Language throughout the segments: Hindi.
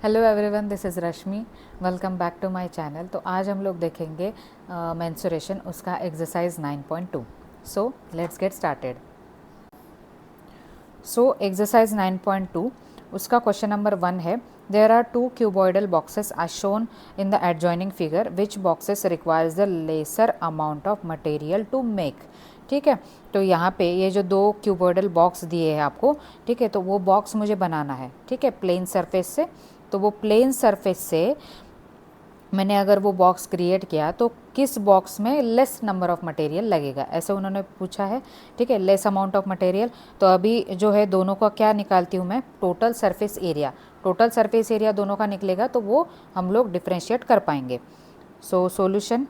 Hello everyone, this is Rashmi. Welcome back to my channel. तो आज हम लोग देखेंगे मेंसुरेशन, उसका exercise 9.2। So let's get started. So exercise 9.2, उसका क्वेश्चन नंबर 1 है, there are two cuboidal boxes are shown in the adjoining figure, which boxes requires the lesser amount of material to make. ठीक है, तो यहाँ पे ये जो दो क्यूबॉइडल बॉक्स दिए हैं आपको, ठीक है, तो वो बॉक्स मुझे बनाना है, ठीक है, प्लेन सरफेस से। तो वो प्लेन सरफेस से मैंने अगर वो बॉक्स क्रिएट किया तो किस बॉक्स में लेस नंबर ऑफ मटेरियल लगेगा, ऐसे उन्होंने पूछा है। ठीक है, लेस अमाउंट ऑफ मटेरियल। तो अभी जो है दोनों का क्या निकालती हूँ मैं, total surface area. Total surface area दोनों का निकलेगा तो वो हम लोग डिफ्रेंशिएट कर पाएंगे। सो सॉल्यूशन,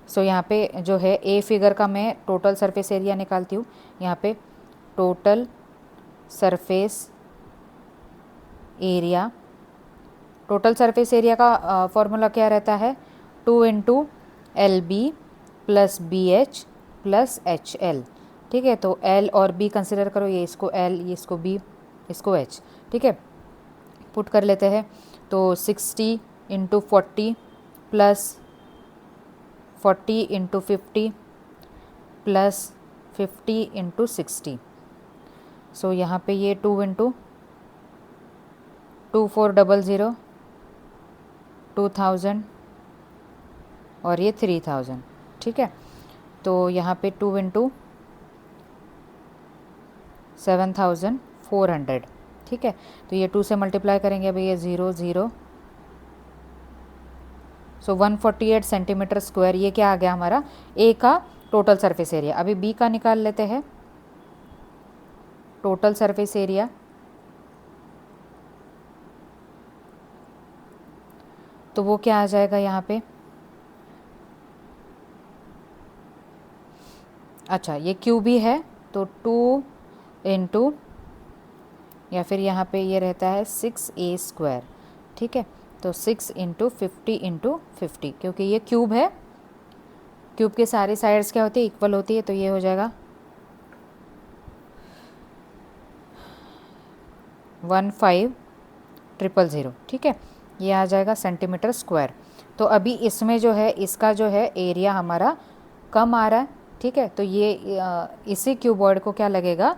सो यहाँ पे जो है ए फिगर का मैं टोटल सरफेस एरिया निकालती हूँ। यहाँ पे total surface area, total surface area का फॉर्मूला क्या रहता है, 2 × LB + BH + HL। ठीक है, तो L और B कंसिडर करो, ये इसको L, ये इसको B, इसको H। ठीक है, पुट कर लेते हैं। तो 60 × 40 + 40 × 50 + 50 × 60। सो यहाँ पे ये 2 × 2400 2000 और ये 3000। ठीक है, तो यहाँ पे 2 × 7400। ठीक है, तो ये 2 से मल्टीप्लाई करेंगे, अभी ये 0 0। सो 148 सेंटीमीटर स्क्वायर, ये क्या आ गया हमारा, ए का टोटल सरफेस एरिया। अभी बी का निकाल लेते हैं, टोटल सरफेस एरिया। तो वो क्या आ जाएगा यहाँ पे, अच्छा ये क्यू भी है तो 2 × या फिर यहाँ पे ये रहता है 6a²। ठीक है, तो 6 × 50 × 50, क्योंकि ये क्यूब है, क्यूब के सारी साइड्स क्या होती है, इक्वल होती है, तो ये हो जाएगा 15000। ठीक है, ये आ जाएगा सेंटीमीटर स्क्वायर। तो अभी इसमें जो है, इसका जो है एरिया हमारा कम आ रहा है। ठीक है, तो ये इसी क्यूबॉइड को क्या लगेगा,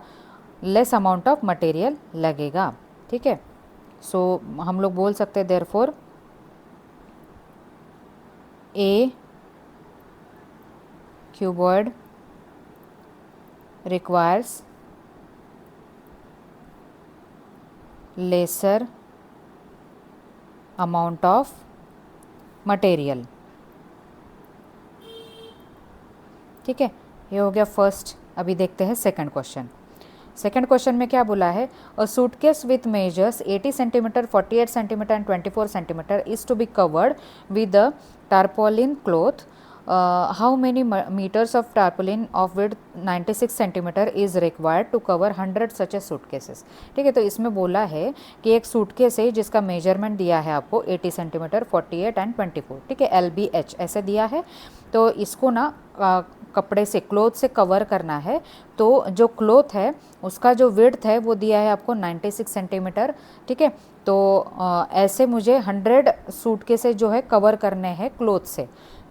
लेस अमाउंट ऑफ मटेरियल लगेगा। ठीक है, सो हम लोग बोल सकते हैं therefore A cuboid requires laser amount of material. ठीक है, ये हो गया फर्स्ट। अभी देखते हैं सेकंड क्वेश्चन। सेकंड क्वेश्चन में क्या बोला है, a suitcase with measures 80 centimetre, 48 centimetre and 24 centimetre is to be covered with the tarpaulin cloth. How many metres of tarpaulin of width 96 centimetre is required to cover 100 such a suitcases. ठीक है, तो इसमें बोला है कि एक सूटकेस है जिसका मेजरमेंट दिया है आपको 80 सेंटीमीटर, 48 एंड 24। ठीक है, LBH ऐसे दिया है। तो इसको ना कपड़े से, क्लोथ से कवर करना है। तो जो क्लोथ है उसका जो विड्थ है वो दिया है आपको 96 सेंटीमीटर। ठीक है, तो ऐसे मुझे 100 सूटकेसेस जो है कवर करने हैं क्लोथ से।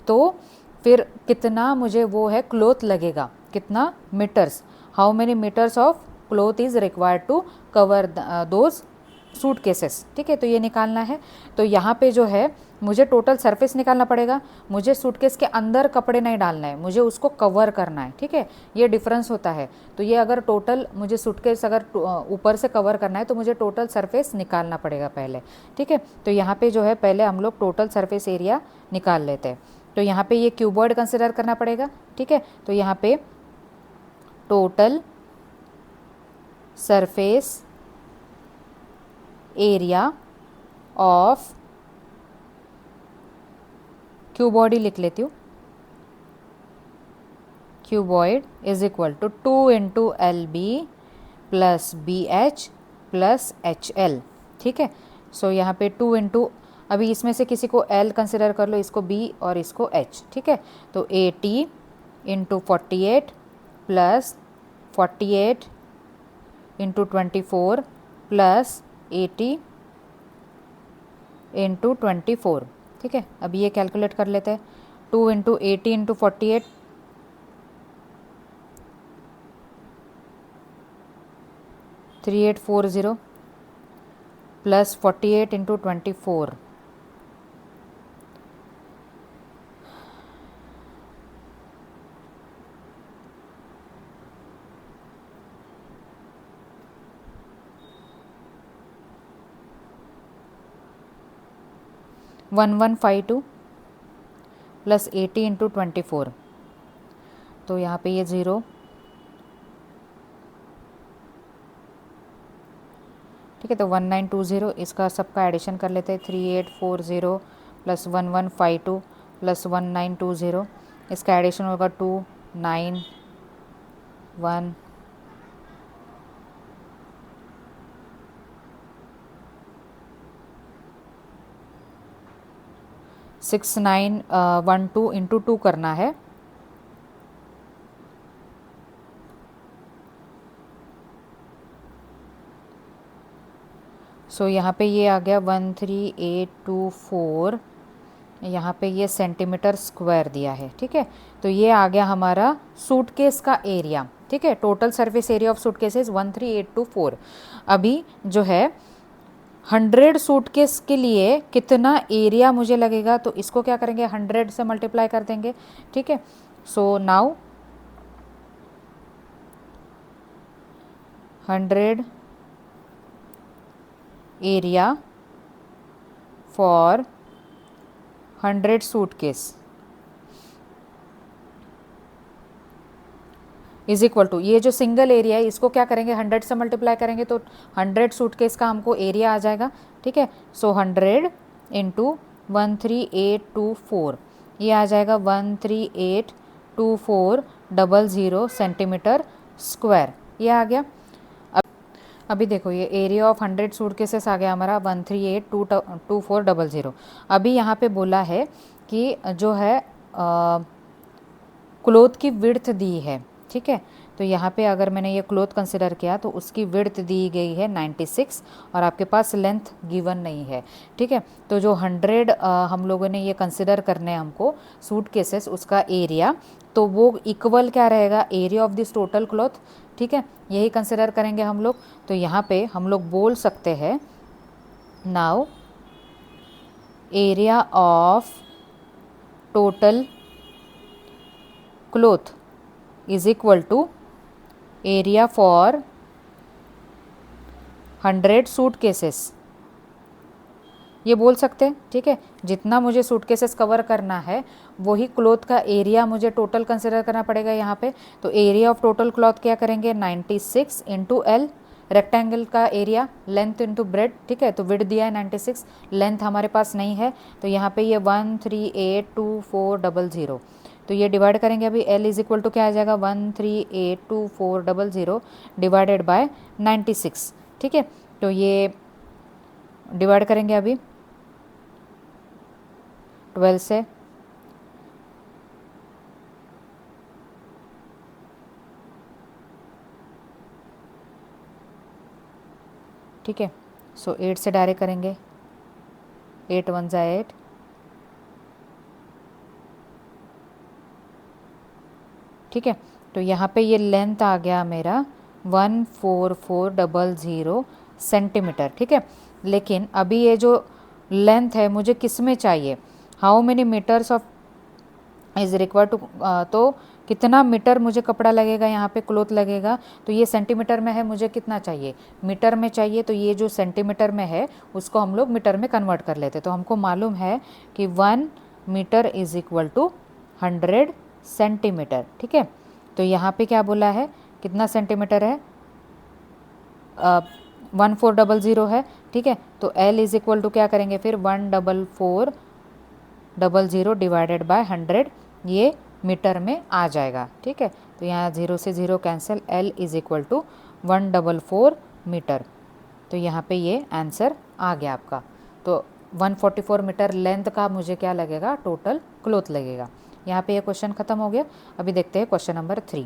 तो फिर कितना मुझे वो है क्लोथ लगेगा, कितना metres, how many metres of cloth is required to cover those suitcases. ठीक है, तो ये निकालना है। तो यहाँ पे जो है मुझे टोटल सरफेस निकालना पड़ेगा, मुझे सूटकेस के अंदर कपड़े नहीं डालना है, मुझे उसको कवर करना है। ठीक है, ये डिफरेंस होता है। तो ये अगर टोटल मुझे सूटकेस अगर ऊपर से कवर करना है तो मुझे टोटल सरफेस निकालना पड़ेगा पहले। ठीक है, तो यहाँ पे जो है पहले हम लोग टोटल सरफेस एरिया निकाल लेते हैं। तो यहाँ पे ये क्यूबॉइड कंसिडर करना पड़ेगा। ठीक है, तो यहाँ पे total surface area of cuboid ही लिख लेती हूँ, cuboid is equal to 2 × LB + BH + HL। ठीक है, सो यहाँ पे 2 × अभी इसमें से किसी को L कंसिडर कर लो, इसको B और इसको H। ठीक है, तो 80 × 48 + 48 × 24 + 80 इंटू 24, ठीक है। अभी ये कैलकुलेट कर लेते हैं। 2 into 80 into 48, 3840 plus 48 into 24, 1152 plus 80 into 24, तो यहाँ पे ये 0, ठीक है। तो 1920, इसका सबका एडिशन कर लेते हैं। 3840 प्लस 1152 प्लस 1920, इसका एडिशन होगा 291 6912 इंटू 2 करना है। सो यहाँ पे ये आ गया 13824, यहाँ पे ये सेंटीमीटर स्क्वायर दिया है, ठीक है। तो ये आ गया हमारा सूटकेस का एरिया, ठीक है। Total surface area of suitcase is 13824। अभी जो है 100 सूटकेस के लिए कितना एरिया मुझे लगेगा, तो इसको क्या करेंगे, 100 से मल्टीप्लाई कर देंगे, ठीक है। So now 100 area for 100 suitcase is equal to, ये जो सिंगल एरिया है इसको क्या करेंगे, 100 से मल्टीप्लाई करेंगे तो 100 सूटकेस का हमको एरिया आ जाएगा, ठीक है। सो 100 इंटू 13824, ये आ जाएगा 1382400 सेंटीमीटर स्क्वायर, ये आ गया। अभी देखो ये एरिया ऑफ 100 सूटकेसेस आ गया हमारा 1382400। अभी यहाँ पे बोला है कि जो है क्लोथ की विड्थ दी है, ठीक है। तो यहाँ पे अगर मैंने ये क्लोथ कंसिडर किया तो उसकी विड्थ दी गई है 96 और आपके पास लेंथ गिवन नहीं है, ठीक है। तो जो 100 हम लोगों ने ये कंसिडर करने हैं हमको सूट केसेस, उसका एरिया, तो वो इक्वल क्या रहेगा, area of this total cloth, ठीक है। यही कंसिडर करेंगे हम लोग। तो यहाँ पे हम लोग बोल सकते हैं now area of total cloth is equal to area for 100 suitcases, ये बोल सकते हैं, ठीक है। जितना मुझे सूट केसेस कवर करना है वही क्लॉथ का एरिया मुझे टोटल कंसिडर करना पड़ेगा यहाँ पे। तो एरिया ऑफ टोटल क्लॉथ क्या करेंगे, 96 इंटू एल, रेक्टेंगल का एरिया लेंथ इंटू ब्रेड, ठीक है। तो विड्थ दिया है 96, लेंथ हमारे पास नहीं है, तो यहाँ पे ये 1382400, तो ये डिवाइड करेंगे अभी। L इज इक्वल टू क्या आ जाएगा, 1382400 डिवाइडेड बाय 96, ठीक है। तो ये डिवाइड करेंगे अभी 12 से, ठीक है। सो 8 से डायरेक्ट करेंगे, 8 1 जा 8, ठीक है। तो यहाँ पे ये लेंथ आ गया मेरा 14400 सेंटीमीटर, ठीक है। लेकिन अभी ये जो लेंथ है मुझे किस में चाहिए, how many metres of is required to, तो कितना मीटर मुझे कपड़ा लगेगा, यहाँ पे क्लोथ लगेगा, तो ये सेंटीमीटर में है, मुझे कितना चाहिए, मीटर में चाहिए। तो ये जो सेंटीमीटर में है उसको हम लोग मीटर में कन्वर्ट कर लेते। तो हमको मालूम है कि 1 metre is equal to 100 centimetre, ठीक है। तो यहाँ पे क्या बोला है, कितना सेंटीमीटर है, 1400 है, ठीक है। तो L इज इक्वल टू क्या करेंगे फिर, 14400 डिवाइडेड बाय 100, ये मीटर में आ जाएगा, ठीक है। तो यहाँ 0 से 0 cancel, L is equal to 144 metre. तो यहाँ पे ये आंसर आ गया आपका। तो 144 मीटर लेंथ का मुझे क्या लगेगा, टोटल क्लोथ लगेगा। यहाँ पे ये क्वेश्चन खत्म हो गया। अभी देखते हैं question number 3।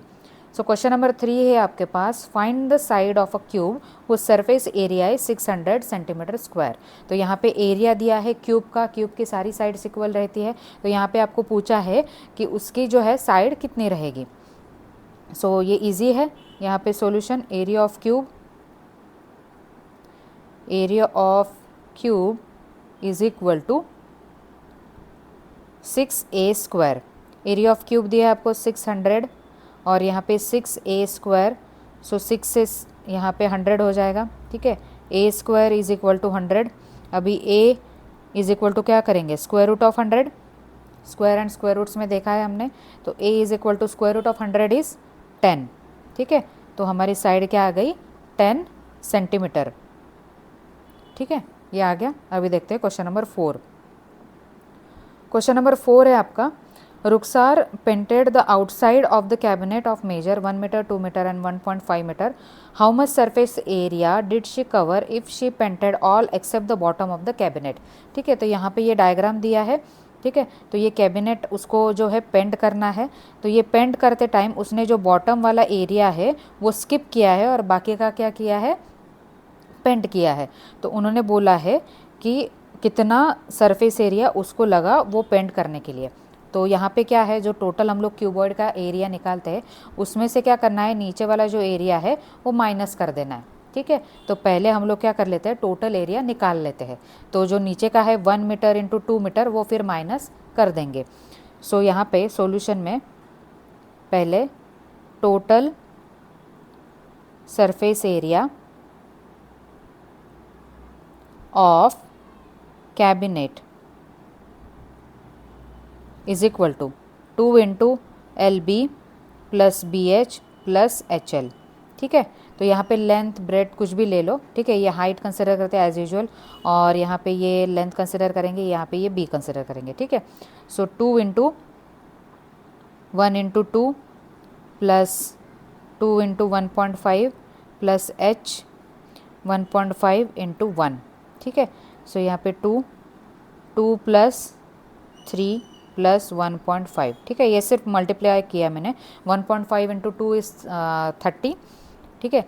So question number 3 है आपके पास, find the side of a cube वो सरफेस एरिया है 600 सेंटीमीटर स्क्वायर। तो यहाँ पे एरिया दिया है क्यूब का, क्यूब की सारी साइड्स इक्वल रहती है, तो यहाँ पे आपको पूछा है कि उसकी जो है साइड कितनी रहेगी। सो ये इजी है, यहाँ पे solution area of cube is equal to 6a square. Area of cube दिया है आपको 600 और यहाँ पे 6a स्क्वायर, सो 6 से यहाँ पे 100 हो जाएगा, ठीक है। a square is equal to 100। अभी a इज इक्वल टू क्या करेंगे, square root of 100, square and square roots में देखा है हमने, तो a is equal to square root of 100 is 10, ठीक है। तो हमारी साइड क्या आ गई, 10 सेंटीमीटर, ठीक है, ये आ गया। अभी देखते हैं क्वेश्चन नंबर 4। क्वेश्चन नंबर 4 है आपका, Rukhsar painted the outside of the cabinet of measure 1 metre 2 metre and 1.5 metre, how much surface area did she cover if she painted all except the bottom of the cabinet, ठीक है। तो यहाँ पे ये डायग्राम दिया है, ठीक है। तो ये कैबिनेट उसको जो है पेंट करना है, तो ये पेंट करते टाइम उसने जो बॉटम वाला एरिया है वो स्किप किया है और बाकी का क्या किया है, पेंट किया है। तो उन्होंने बोला है कि कितना सरफेस एरिया उसको लगा वो पेंट करने के लिए। तो यहाँ पे क्या है, जो टोटल हम लोग क्यूबॉइड का एरिया निकालते हैं उसमें से क्या करना है, नीचे वाला जो एरिया है वो माइनस कर देना है, ठीक है। तो पहले हम लोग क्या कर लेते हैं, टोटल एरिया निकाल लेते हैं। तो जो नीचे का है 1 मीटर इंटू 2 मीटर वो फिर माइनस कर देंगे। सो यहाँ पे सॉल्यूशन में पहले total surface area of cabinet is equal to 2 into LB plus BH plus HL, ठीक है। तो यहाँ पे लेंथ ब्रेड कुछ भी ले लो, ठीक है। ये हाइट कंसिडर करते हैं एज यूजुअल, और यहाँ पे ये लेंथ कंसिडर करेंगे, यहाँ पे ये B कंसिडर करेंगे, ठीक है। सो 2 into 1 into 2 plus 2 into 1.5 plus H 1.5 into 1, ठीक है। सो यहाँ पे 2 प्लस 3 प्लस 1.5, ठीक है। ये सिर्फ मल्टीप्लाई किया मैंने, 1.5 इंटू 2 इज़ 30, ठीक है।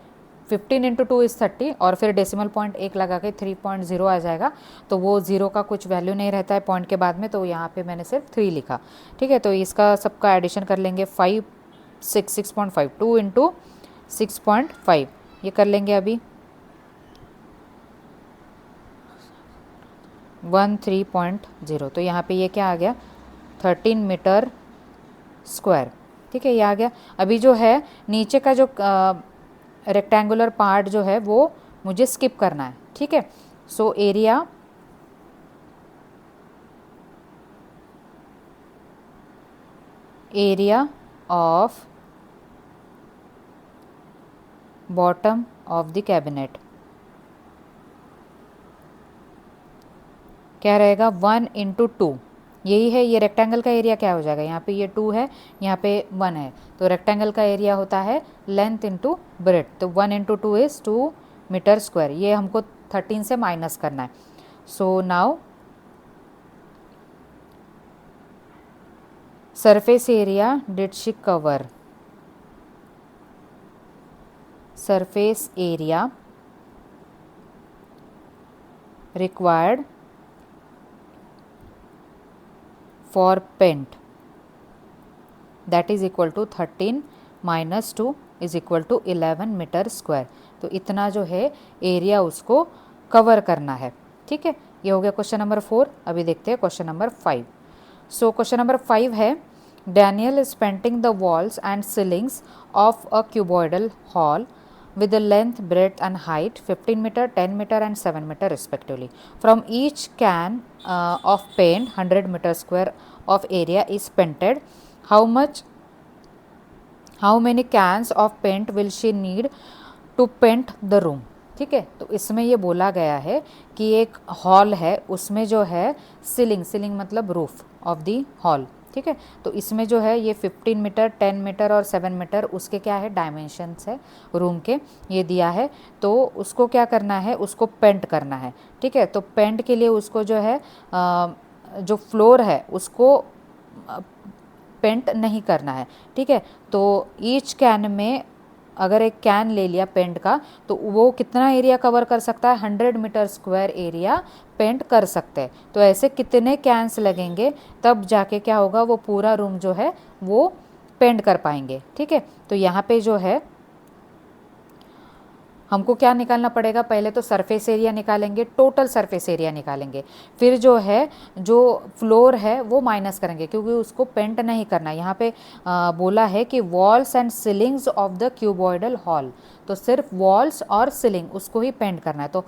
15 इंटू 2 इज़ 30 और फिर डेसिमल पॉइंट एक लगा के 3.0 आ जाएगा। तो वो ज़ीरो का कुछ वैल्यू नहीं रहता है पॉइंट के बाद में, तो यहाँ पे मैंने सिर्फ 3 लिखा, ठीक है। तो इसका सबका एडिशन कर लेंगे, 6.5, 2 इंटू 6.5 ये कर लेंगे अभी 13.0। तो यहाँ पे ये क्या आ गया, 13 मीटर स्क्वायर, ठीक है, ये आ गया। अभी जो है नीचे का जो रेक्टेंगुलर पार्ट जो है वो मुझे स्किप करना है, ठीक है। So area of bottom of the cabinet क्या रहेगा, 1 इंटू 2, यही है। ये रेक्टेंगल का एरिया क्या हो जाएगा, यहाँ पे ये 2 है, यहाँ पे 1 है, तो रेक्टेंगल का एरिया होता है लेंथ इंटू ब्रेड्थ। तो 1 इंटू 2 इज़ 2 मीटर स्क्वायर, ये हमको 13 से माइनस करना है। So now surface area did she cover, surface area required for paint that is equal to 13 minus 2 is equal to 11 metre square. तो इतना जो है एरिया उसको कवर करना है, ठीक है। ये हो गया क्वेश्चन नंबर 4। अभी देखते हैं क्वेश्चन नंबर 5। सो क्वेश्चन नंबर 5 है, Daniel is painting the walls and ceilings of a cuboidal hall with the length, breadth and height 15 meter, 10 meter and 7 meter respectively. From each can of paint 100 meter square of area is painted. How many cans of paint will she need to paint the room? ठीक है। तो इसमें ये बोला गया है कि एक हॉल है, उसमें जो है सीलिंग मतलब रूफ ऑफ दी हॉल, ठीक है। तो इसमें जो है ये 15 मीटर, 10 मीटर और 7 मीटर उसके क्या है, डायमेंशंस है रूम के, ये दिया है। तो उसको क्या करना है, उसको पेंट करना है, ठीक है। तो पेंट के लिए उसको जो है जो फ्लोर है उसको पेंट नहीं करना है, ठीक है। तो ईच कैन में अगर एक कैन ले लिया पेंट का तो वो कितना एरिया कवर कर सकता है, 100 मीटर स्क्वायर एरिया पेंट कर सकते हैं। तो ऐसे कितने कैंस लगेंगे तब जाके क्या होगा, वो पूरा रूम जो है वो पेंट कर पाएंगे, ठीक है। तो यहाँ पे जो है हमको क्या निकालना पड़ेगा, पहले तो सरफेस एरिया निकालेंगे, टोटल सरफेस एरिया निकालेंगे, फिर जो है जो फ्लोर है वो माइनस करेंगे क्योंकि उसको पेंट नहीं करना। यहाँ पे बोला है कि walls and ceilings of the cuboidal hall, तो सिर्फ वॉल्स और सीलिंग उसको ही पेंट करना है। तो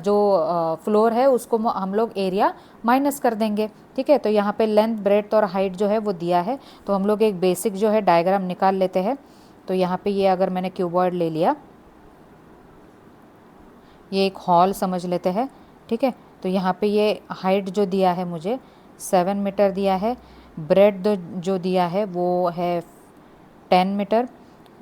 जो फ्लोर है उसको हम लोग एरिया माइनस कर देंगे, ठीक है। तो यहाँ पे लेंथ ब्रेड्थ और हाइट जो है वो दिया है, तो हम लोग एक बेसिक जो है डायग्राम निकाल लेते हैं। तो यहाँ पे ये अगर मैंने क्यूबॉइड ले लिया, ये एक हॉल समझ लेते हैं, ठीक है। तो यहाँ पे ये हाइट जो दिया है मुझे 7 मीटर दिया है, ब्रेड जो दिया है वो है 10 मीटर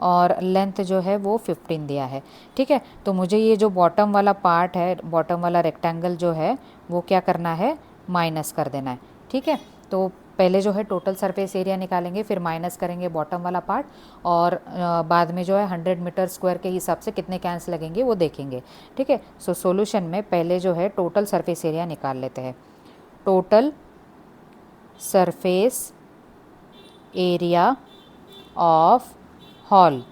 और लेंथ जो है वो 15 दिया है, ठीक है। तो मुझे ये जो बॉटम वाला पार्ट है, बॉटम वाला रेक्टेंगल जो है वो क्या करना है, माइनस कर देना है, ठीक है। तो पहले जो है टोटल सरफेस एरिया निकालेंगे, फिर माइनस करेंगे बॉटम वाला पार्ट और बाद में जो है 100 मीटर स्क्वायर के हिसाब से कितने कैंस लगेंगे वो देखेंगे, ठीक है। सो सॉल्यूशन में पहले जो है टोटल सरफेस एरिया निकाल लेते हैं। Total surface area of hall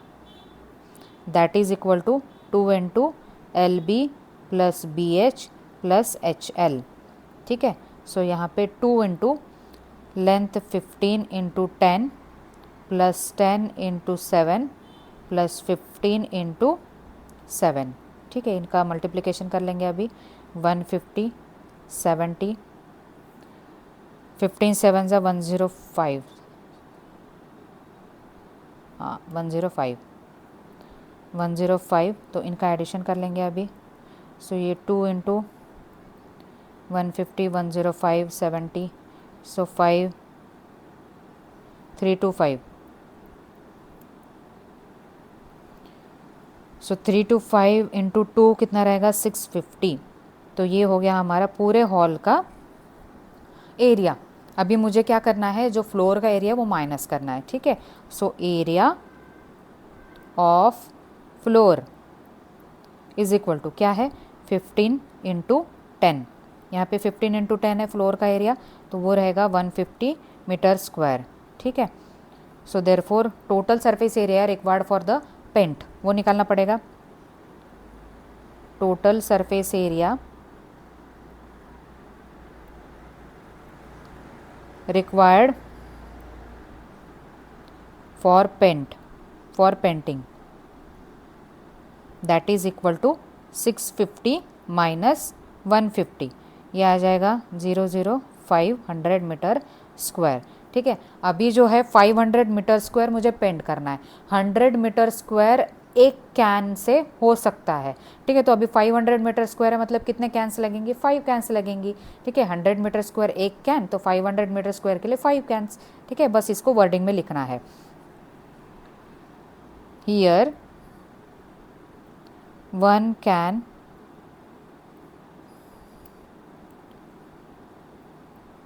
that is equal to 2 into LB plus BH plus HL, ठीक है। सो यहाँ पे 2 into length 15 into 10 plus 10 into 7 plus 15 into 7, ठीक है। इनका मल्टीप्लिकेशन कर लेंगे अभी। 150 70 15 7 ज़ा 105, हाँ 105। तो इनका एडिशन कर लेंगे अभी। सो ये 2 इंटू 150 105 70, सो 5 325, सो 325 इंटू 2 कितना रहेगा, 650। तो ये हो गया हमारा पूरे हॉल का एरिया। अभी मुझे क्या करना है, जो फ्लोर का एरिया वो माइनस करना है, ठीक है। So area of floor is equal to क्या है, 15 इंटू 10। यहाँ पे 15 इंटू 10 है फ्लोर का एरिया, तो वो रहेगा 150 मीटर स्क्वायर, ठीक है। So therefore total surface area required for the paint वो निकालना पड़ेगा। Total surface area required for painting that is equal to 650 minus 150, ये आ जाएगा 005 मीटर स्क्वायर, ठीक है। अभी जो है 500 मीटर स्क्वायर मुझे पेंट करना है। 100 मीटर स्क्वायर एक कैन से हो सकता है, ठीक है। तो अभी 500 मीटर स्क्वायर है, मतलब कितने कैंस लगेंगी, 5 कैंस लगेंगी, ठीक है। 100 मीटर स्क्वायर एक कैन, तो 500 मीटर स्क्वायर के लिए 5 कैंस, ठीक है। बस इसको वर्डिंग में लिखना है। Here 1 can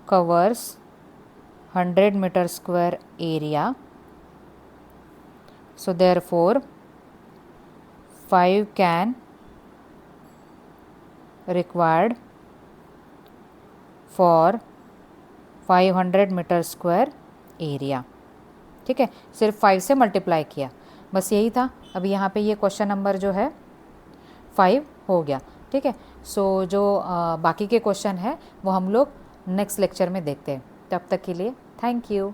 covers 100 meter square area, so therefore 5 can required for 500 metre square area, ठीक है। सिर्फ 5 से मल्टीप्लाई किया, बस यही था। अभी यहाँ पे ये क्वेश्चन नंबर जो है 5 हो गया, ठीक है। सो जो बाकी के क्वेश्चन है वो हम लोग नेक्स्ट लेक्चर में देखते हैं। तब तक के लिए थैंक यू।